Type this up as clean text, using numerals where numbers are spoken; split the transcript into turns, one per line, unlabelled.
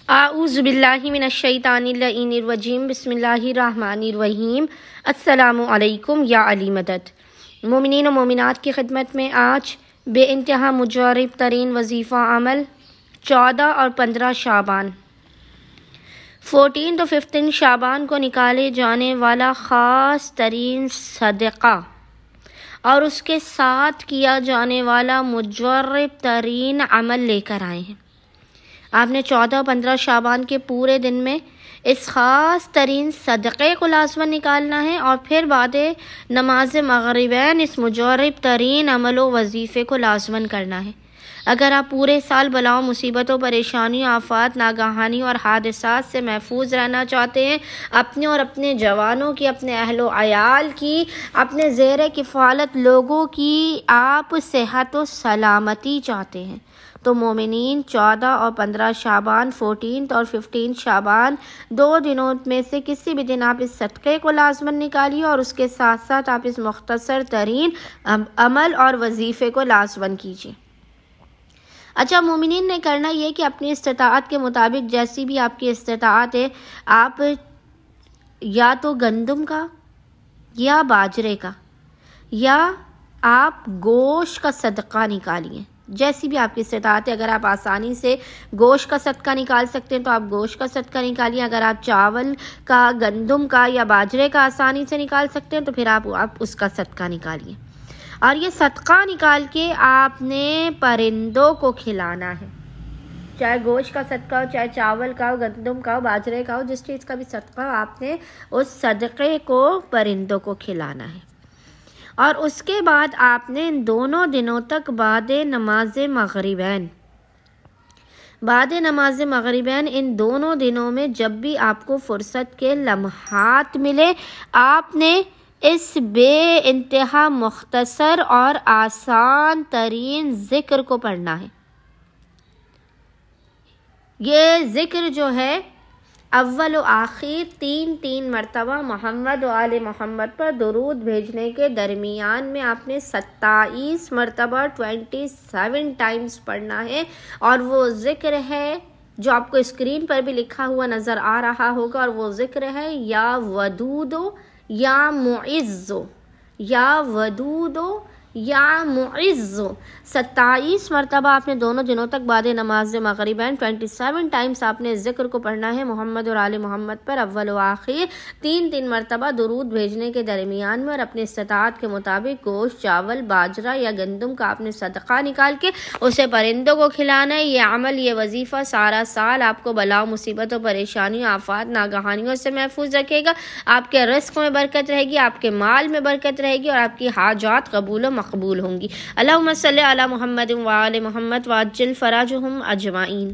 اعوذ باللہ من الشیطان اللعین الرجیم بسم اللہ الرحمن الرحیم۔ السلام علیکم یا علی مدد۔ مومنین و مومنات کی خدمت میں آج بے انتہا مجرب ترین وظیفہ عمل 14 اور 15 شعبان 14 to 15 شعبان کو نکالے جانے والا خاص ترین صدقہ اور اس کے ساتھ کیا جانے والا مجرب ترین عمل لے کر آئے ہیں۔ آپ نے 14 اور 15 شعبان کے پورے دن میں اس خاص ترین صدقے کو لازماً نکالنا ہے اور پھر بعد نماز مغربین اس مجرب ترین عمل و وظیفے کو لازماً کرنا ہے۔ اگر آپ پورے سال بلاؤں، مصیبتوں، پریشانیوں، آفات، ناگہانی اور حادثات سے محفوظ رہنا چاہتے ہیں، اپنے اور اپنے جوانوں کی، اپنے اہل و عیال کی، اپنے زیر کفالت لوگوں کی آپ صحت و سلامتی چاہتے ہیں، تو مومنین 14 اور 15 شعبان 14 اور 15 شعبان 2 دنوں میں سے کسی بھی دن آپ اس صدقے کو لازماً نکالیے اور اس کے ساتھ ساتھ آپ اس مختصر ترین عمل اور وظیفے کو لازماً کیجیے۔ اچھا، مومنین نے کرنا یہ کہ اپنی استطاعت کے مطابق جیسی بھی آپ کی استطاعت ہے، آپ یا تو گندم کا یا باجرے کا یا آپ گوشت کا صدقہ نکالیے، جیسی بھی آپ کی استطاعت ہے۔ اگر آپ آسانی سے گوشت کا صدقہ نکال سکتے ہیں تو آپ گوشت کا صدقہ نکالیے۔ اگر آپ چاول کا، گندم کا یا باجرے کا آسانی سے نکال سکتے ہیں تو پھر آپ اس کا صدقہ نکالیے، اور یہ صدقہ نکال کے آپ نے پرندوں کو کھلانا ہے، چاہے گوشت کا صدقہ ہو، چاہے چاول کا ہو، گندم کا ہو، باجرے کا ہو، جس چیز کا بھی صدقہ ہو، آپ نے اس صدقے کو پرندوں کو کھلانا ہے۔ اور اس کے بعد آپ نے ان دونوں دنوں تک بعد نماز مغربین ان دونوں دنوں میں جب بھی آپ کو فرصت کے لمحات ملے، آپ نے اس بے انتہا مختصر اور آسان ترین ذکر کو پڑھنا ہے۔ یہ ذکر جو ہے اول و آخر 3 مرتبہ محمد و آل محمد پر درود بھیجنے کے درمیان میں آپ نے 27 مرتبہ 27 ٹائمز پڑھنا ہے، اور وہ ذکر ہے جو آپ کو اسکرین پر بھی لکھا ہوا نظر آ رہا ہوگا، اور وہ ذکر ہے یا ودودو یا معزو، یا ودودو یا معزو۔ 27 مرتبہ آپ نے دونوں دنوں تک بعد نماز مغربین 27 ٹائمز آپ نے ذکر کو پڑھنا ہے محمد اور آل محمد پر اول و آخر 3 مرتبہ درود بھیجنے کے درمیان میں، اور اپنے استطاعت کے مطابق گوشت، چاول، باجرہ یا گندم کا آپ نے صدقہ نکال کے اسے پرندوں کو کھلانا ہے۔ یہ عمل، یہ وظیفہ سارا سال آپ کو بلاؤ، مصیبتوں، پریشانیوں، آفات، ناگہانیوں سے محفوظ رکھے گا۔ آپ کے رزق میں برکت رہے گی، آپ کے مال میں برکت رہے گی، اور آپ کی حاجات قبول و مقبول ہوں گی۔ اللہم صلی علی محمد و آل محمد وعجل فرجہم اجمعین۔